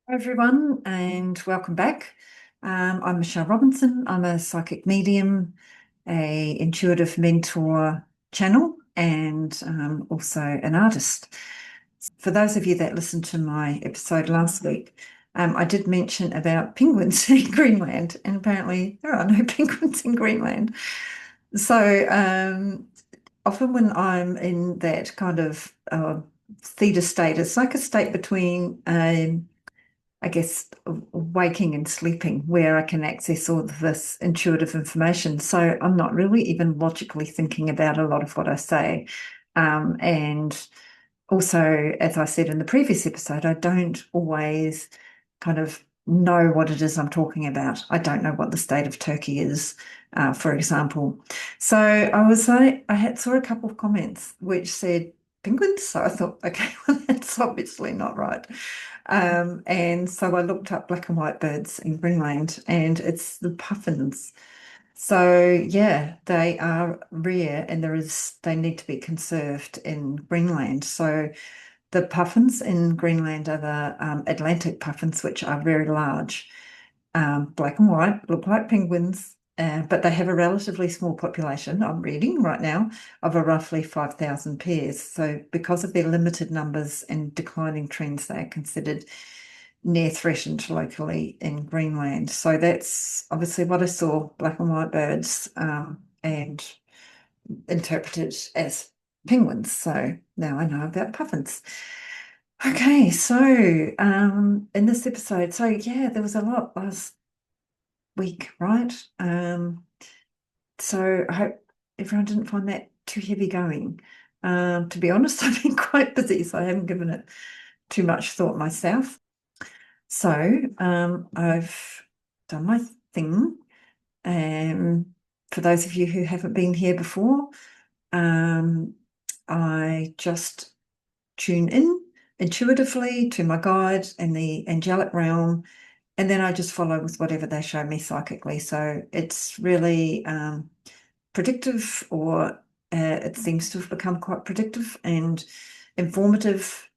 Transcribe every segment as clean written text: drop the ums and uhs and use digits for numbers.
Hi everyone, and welcome back. I'm 𝓜𝓲𝓬𝓱𝓮𝓵𝓵𝓮. I'm a psychic medium, a intuitive mentor channel, and also an artist. For those of you that listened to my episode last week, I did mention about penguins in Greenland, and apparently there are no penguins in Greenland. So often when I'm in that kind of theta state, it's like a state between I guess, waking and sleeping, where I can access all of this intuitive information. So I'm not really even logically thinking about a lot of what I say. And also, as I said in the previous episode, I don't always kind of know what it is I'm talking about. I don't know what the state of Turkey is, for example. So I saw a couple of comments which said penguins. So I thought, okay, well, that's obviously not right. And so I looked up black and white birds in Greenland, and it's the puffins. So yeah, they are rare, and they need to be conserved in Greenland. So the puffins in Greenland are the Atlantic puffins, which are very large, black and white, look like penguins, but they have a relatively small population. I'm reading right now of a roughly 5,000 pairs. So because of their limited numbers and declining trends, they are considered near threatened locally in Greenland. So that's obviously what I saw, black and white birds, and interpreted as penguins. So now I know about puffins. Okay, so in this episode, so yeah, there was a lot last week, right? So I hope everyone didn't find that too heavy going. To be honest, I've been quite busy, so I haven't given it too much thought myself. So I've done my thing. For those of you who haven't been here before, I just tune in intuitively to my guide in the angelic realm, and then I just follow with whatever they show me psychically. So it's really predictive, or it seems to have become quite predictive and informative.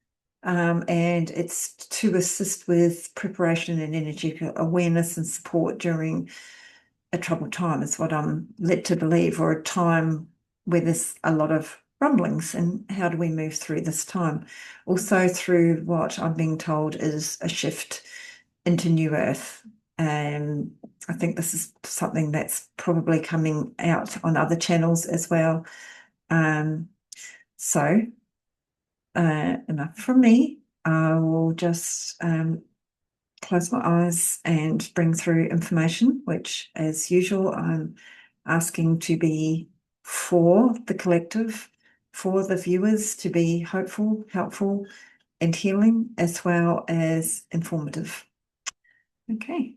And it's to assist with preparation and energy awareness and support during a troubled time, is what I'm led to believe, or a time where there's a lot of rumblings, and how do we move through this time? Also through what I'm being told is a shift into New Earth. I think this is something that's probably coming out on other channels as well. Um, so enough from me. I will just close my eyes and bring through information, which, as usual, I'm asking to be for the collective, for the viewers, to be hopeful, helpful, and healing, as well as informative. Okay.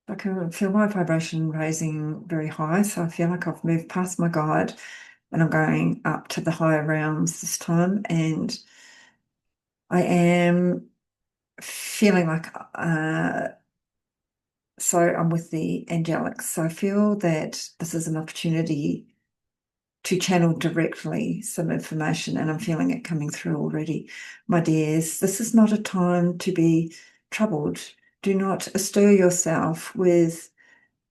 I can feel my vibration raising very high. So I feel like I've moved past my guide and I'm going up to the higher realms this time. And I am feeling like, so I'm with the angelics. So I feel that this is an opportunity to channel directly some information, and I'm feeling it coming through already. My dears, this is not a time to be troubled. Do not stir yourself with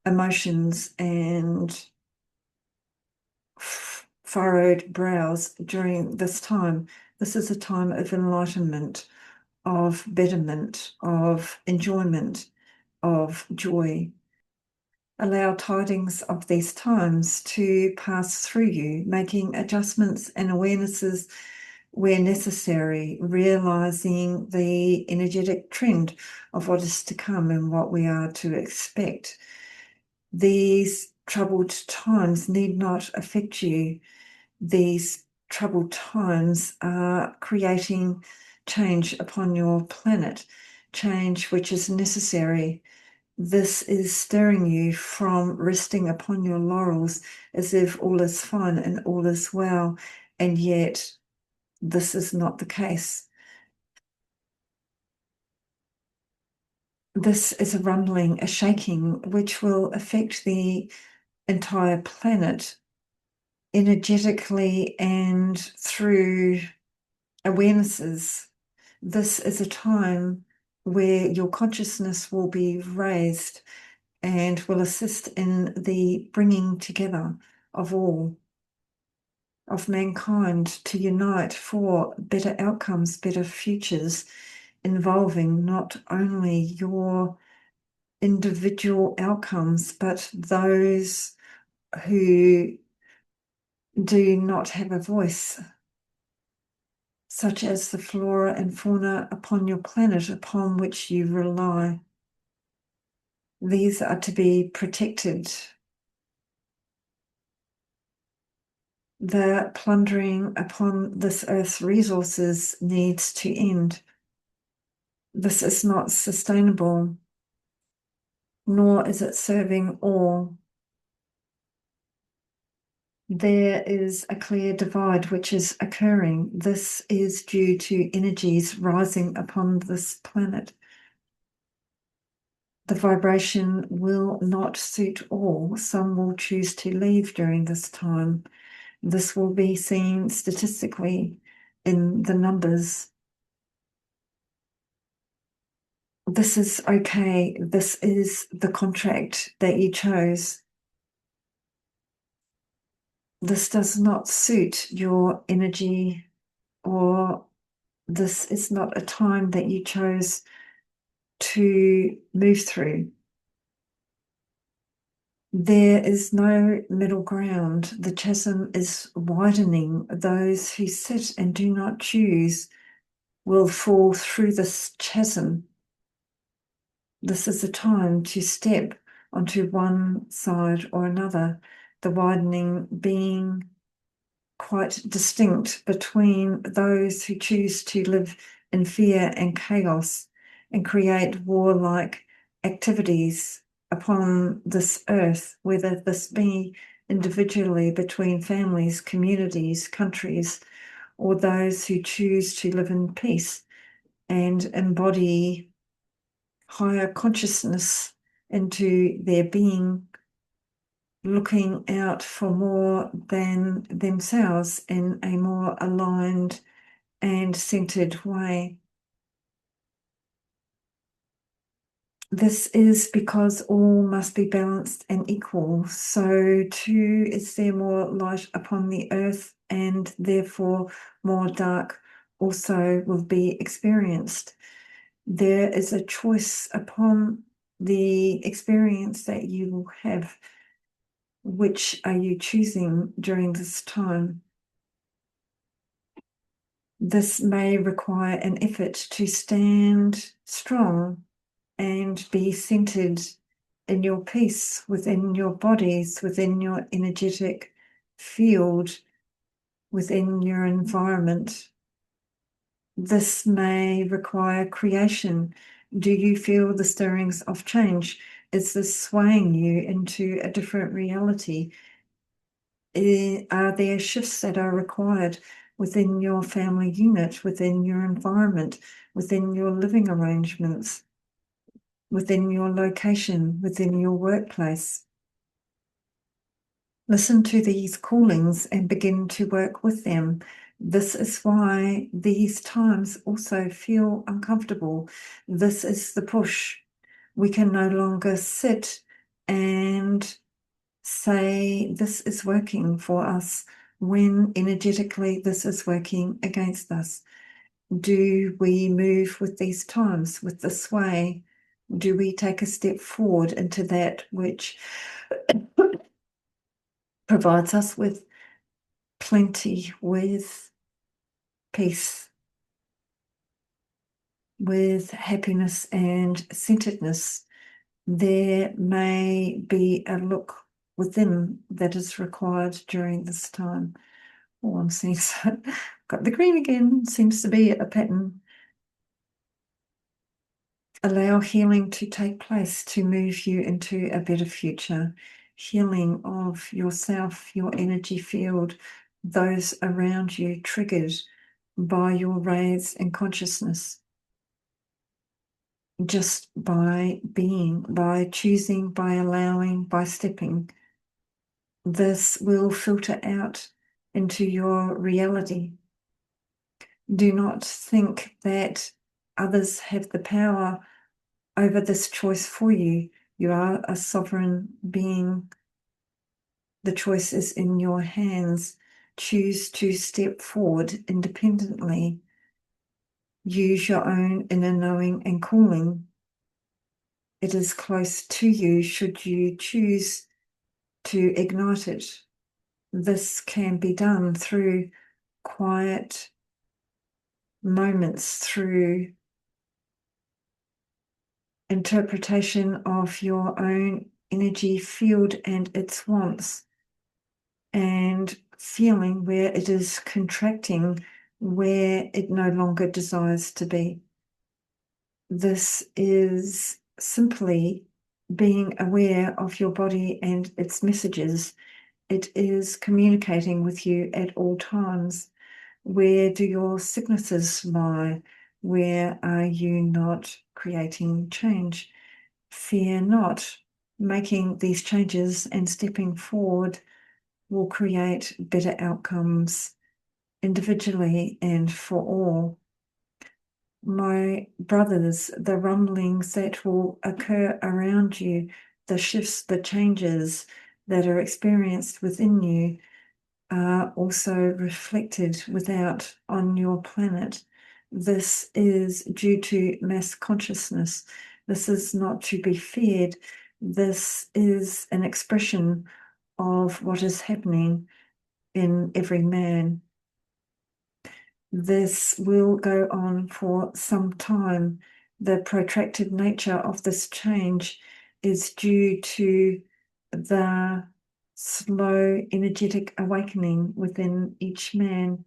emotions and furrowed brows during this time. This is a time of enlightenment, of betterment, of enjoyment, of joy. Allow tidings of these times to pass through you, making adjustments and awarenesses where necessary, realizing the energetic trend of what is to come and what we are to expect. These troubled times need not affect you. These troubled times are creating change upon your planet, change which is necessary. This is stirring you from resting upon your laurels as if all is fine and all is well, and yet this is not the case. This is a rumbling, a shaking, which will affect the entire planet energetically and through awarenesses. This is a time where your consciousness will be raised and will assist in the bringing together of all, of mankind, to unite for better outcomes, better futures, involving not only your individual outcomes, but those who do not have a voice, such as the flora and fauna upon your planet upon which you rely. These are to be protected. The plundering upon this earth's resources needs to end. This is not sustainable, nor is it serving all. There is a clear divide which is occurring. This is due to energies rising upon this planet. The vibration will not suit all. Some will choose to leave during this time. This will be seen statistically in the numbers. This is okay. This is the contract that you chose. This does not suit your energy, or this is not a time that you chose to move through. There is no middle ground. The chasm is widening. Those who sit and do not choose will fall through this chasm. This is a time to step onto one side or another, the widening being quite distinct between those who choose to live in fear and chaos and create warlike activities upon this earth, whether this be individually between families, communities, countries, or those who choose to live in peace and embody higher consciousness into their being, looking out for more than themselves in a more aligned and centered way. This is because all must be balanced and equal. So too is there more light upon the earth, and therefore more dark also will be experienced. There is a choice upon the experience that you will have. Which are you choosing during this time? This may require an effort to stand strong and be centered in your peace, within your bodies, within your energetic field, within your environment. This may require creation. Do you feel the stirrings of change? Is this swaying you into a different reality? Are there shifts that are required within your family unit, within your environment, within your living arrangements, within your location, within your workplace? Listen to these callings and begin to work with them. This is why these times also feel uncomfortable. This is the push. We can no longer sit and say this is working for us when energetically this is working against us. Do we move with these times, with the sway? Do we take a step forward into that which provides us with plenty, with peace, with happiness and centeredness? There may be a look within that is required during this time. Oh, I'm seeing so. Got the green again. Seems to be a pattern. Allow healing to take place to move you into a better future. Healing of yourself, your energy field, those around you triggered by your rays in consciousness. just by being, by choosing, by allowing, by stepping. This will filter out into your reality. Do not think that others have the power over this choice for you. You are a sovereign being. The choice is in your hands. Choose to step forward independently. Use your own inner knowing and calling. It is close to you should you choose to ignite it. This can be done through quiet moments, through interpretation of your own energy field and its wants, and feeling where it is contracting, where it no longer desires to be. This is simply being aware of your body and its messages. It is communicating with you at all times. Where do your sicknesses lie? Where are you not creating change? Fear not. Making these changes and stepping forward will create better outcomes individually and for all. My brothers, the rumblings that will occur around you, the shifts, the changes that are experienced within you are also reflected without on your planet. This is due to mass consciousness. This is not to be feared. This is an expression of what is happening in every man. This will go on for some time. The protracted nature of this change is due to the slow energetic awakening within each man.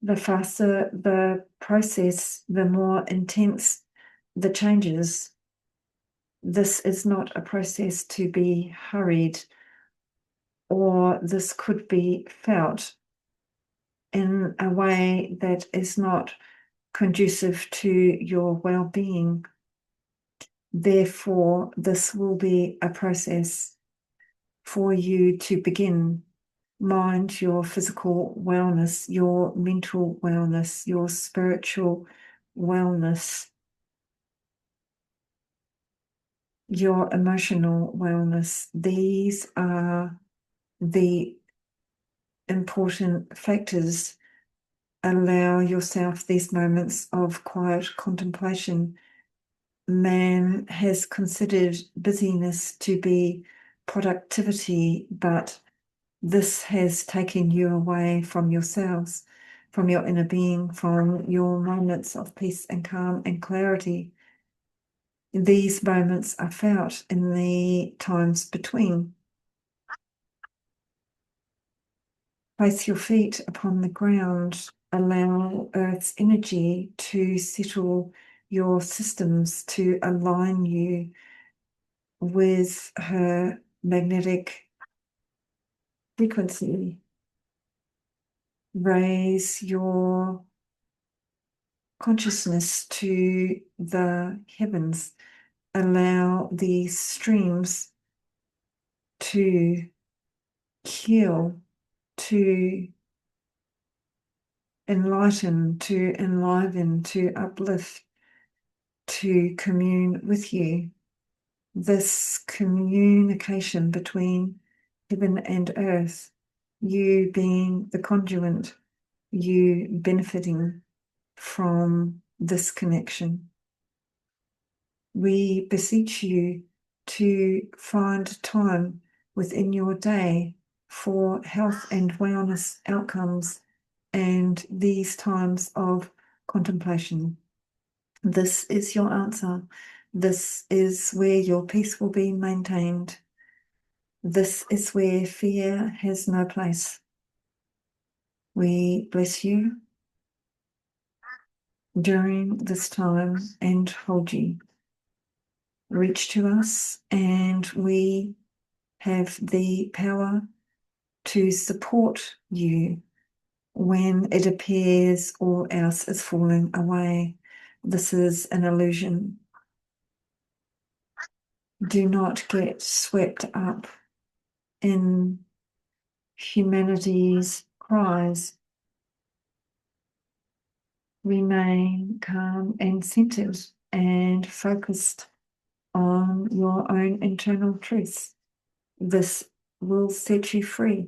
The faster the process, the more intense the changes. This is not a process to be hurried, or this could be felt in a way that is not conducive to your well-being. Therefore, this will be a process for you to begin. Mind your physical wellness, your mental wellness, your spiritual wellness, your emotional wellness. These are the important factors. Allow yourself these moments of quiet contemplation. Man has considered busyness to be productivity, but this has taken you away from yourselves, from your inner being, from your moments of peace and calm and clarity. These moments are felt in the times between. Place your feet upon the ground. Allow Earth's energy to settle your systems, to align you with her magnetic frequency. Raise your consciousness to the heavens. Allow these streams to heal, to enlighten, to enliven, to uplift, to commune with you. This communication between heaven and earth, you being the conduit, you benefiting from this connection. We beseech you to find time within your day for health and wellness outcomes and these times of contemplation. This is your answer. This is where your peace will be maintained. This is where fear has no place. We bless you during this time and hold you. Reach to us, and we have the power to support you when it appears all else is falling away. This is an illusion. Do not get swept up in humanity's cries. Remain calm and centered and focused on your own internal truths. This will set you free.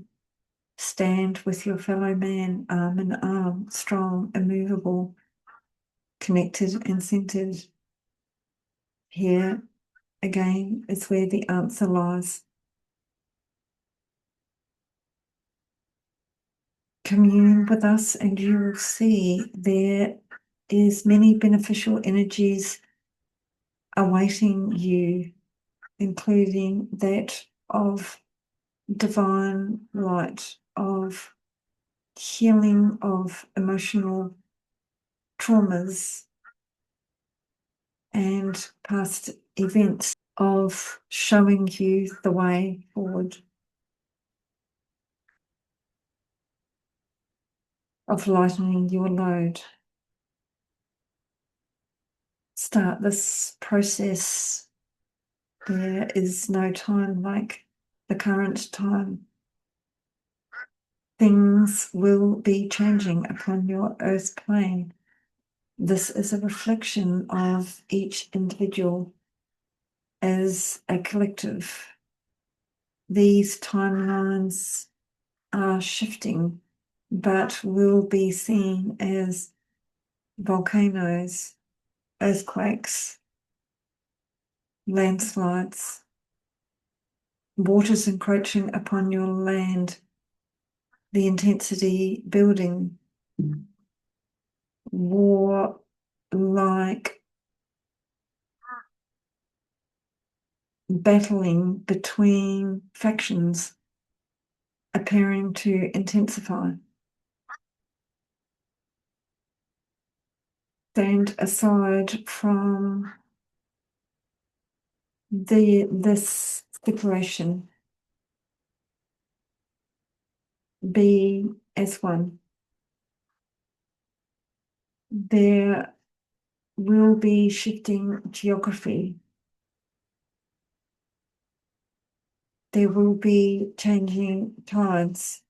Stand with your fellow man, arm in arm, strong, immovable, connected and centered. Here again is where the answer lies. Commune with us and you will see there is many beneficial energies awaiting you, including that of divine light, of healing of emotional traumas and past events, of showing you the way forward, of lightening your load. Start this process. There is no time like the current time. Things will be changing upon your earth plane. This is a reflection of each individual as a collective. These timelines are shifting, but will be seen as volcanoes, earthquakes, landslides, waters encroaching upon your land, the intensity building, war-like battling between factions appearing to intensify. Stand aside from this separation. Be as one. There will be shifting geography. There will be changing tides.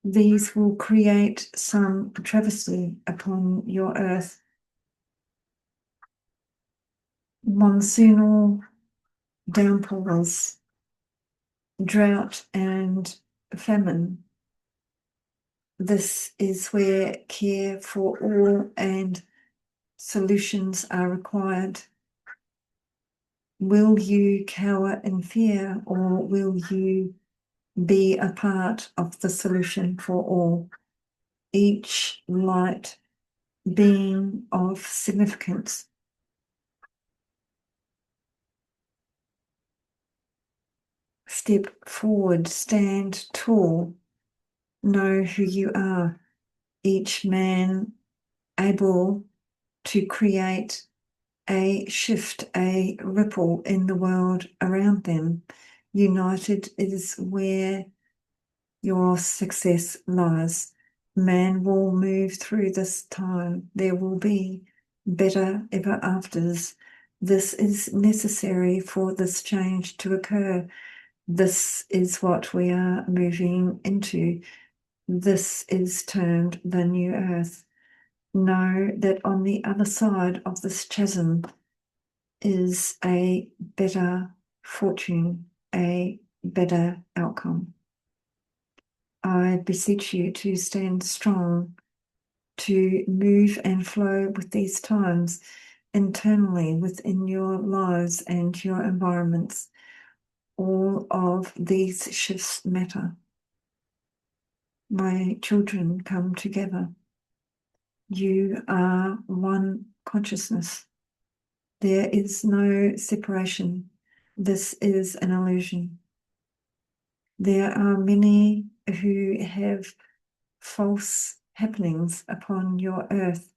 These will create some travesty upon your earth. Monsoonal downpours, drought and famine. This is where care for all and solutions are required. Will you cower in fear, or will you be a part of the solution for all? Each light being of significance. Step forward, stand tall, know who you are, each man able to create a shift, a ripple in the world around them. United is where your success lies. Man will move through this time. There will be better ever afters. This is necessary for this change to occur. This is what we are moving into. This is termed the new earth. Know that on the other side of this chasm is a better fortune, a better outcome. I beseech you to stand strong, to move and flow with these times internally within your lives and your environments. All of these shifts matter. My children, come together. You are one consciousness. There is no separation. This is an illusion. There are many who have false happenings upon your earth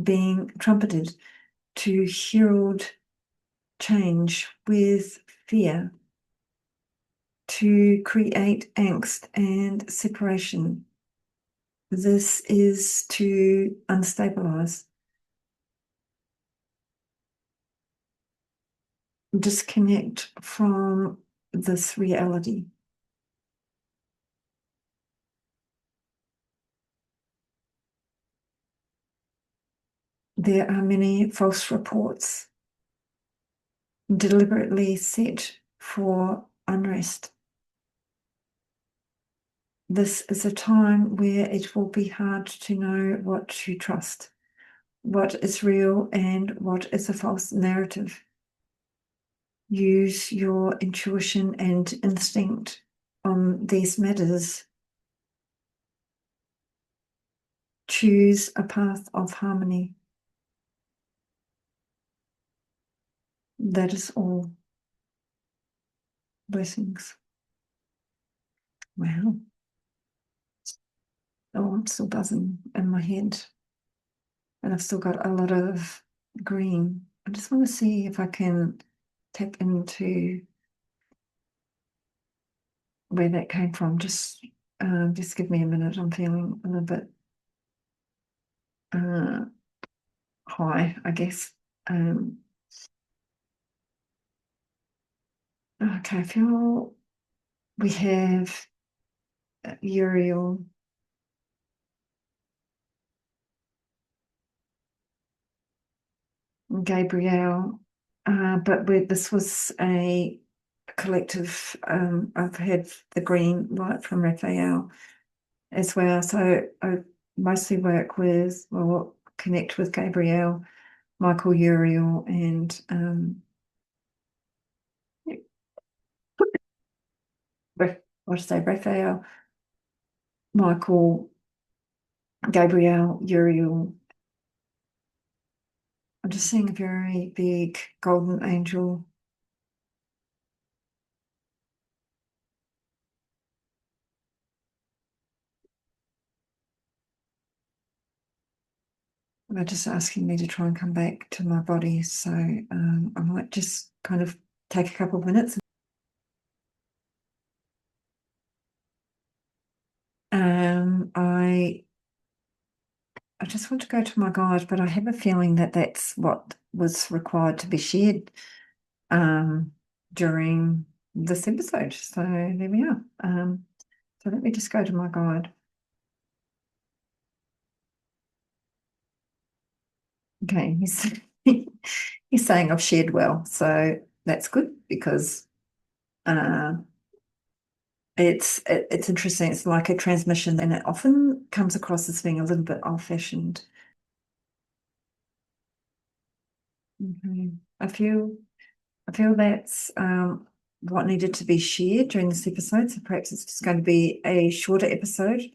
being trumpeted to herald change with fear, to create angst and separation. This is to unstabilize, disconnect from this reality. There are many false reports deliberately set for unrest. This is a time where it will be hard to know what to trust, what is real and what is a false narrative. Use your intuition and instinct on these matters. Choose a path of harmony. That is all. Blessings. Wow. Oh, I'm still buzzing in my head. And I've still got a lot of green. I just want to see if I can tap into where that came from. Just give me a minute. I'm feeling a little bit high, I guess. Okay, I feel we have Uriel, Gabrielle, but this was a collective. I've had the green light from Raphael as well. So I mostly work with, or connect with Gabrielle, Michael, Uriel, and Raphael, Michael, Gabrielle, Uriel. I'm just seeing a very big golden angel. They're just asking me to try and come back to my body. So I might just kind of take a couple of minutes. I just want to go to my guide, but I have a feeling that that's what was required to be shared during this episode. So there we are. So let me just go to my guide. Okay, he's saying I've shared well, so that's good because it's interesting. It's like a transmission, and it often comes across as being a little bit old-fashioned. I feel that's what needed to be shared during this episode. So perhaps it's just going to be a shorter episode.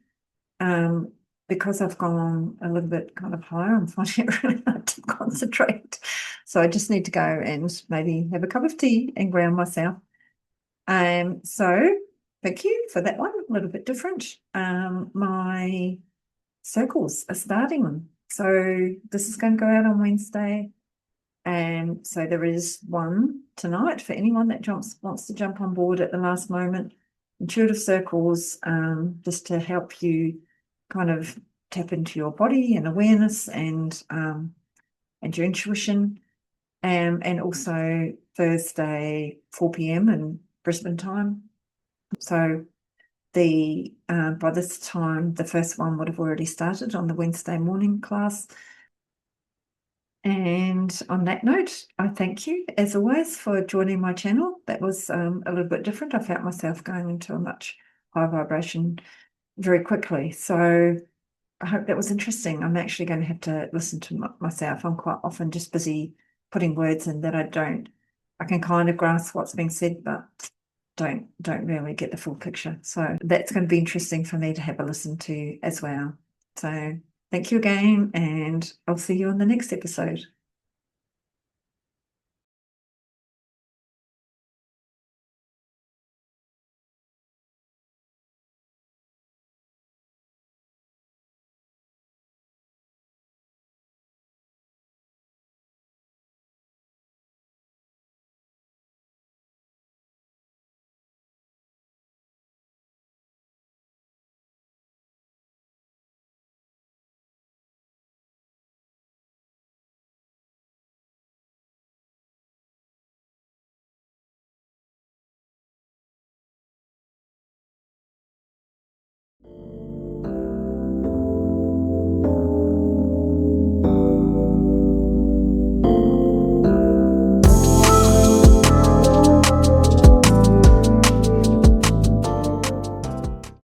Because I've gone a little bit kind of higher, I'm finding it really hard to concentrate. So I just need to go and maybe have a cup of tea and ground myself. So thank you for that one, a little bit different. My circles are starting. So this is going to go out on Wednesday. And so there is one tonight for anyone that wants to jump on board at the last moment. Intuitive circles, just to help you kind of tap into your body and awareness and your intuition. And also Thursday, 4 p.m. in Brisbane time. So by this time, the first one would have already started on the Wednesday morning class. And on that note, I thank you, as always, for joining my channel. That was a little bit different. I felt myself going into a much higher vibration very quickly. So I hope that was interesting. I'm actually going to have to listen to myself. I'm quite often just busy putting words in that I can kind of grasp what's being said, but don't really get the full picture. So that's going to be interesting for me to have a listen to as well. So thank you again, and I'll see you on the next episode.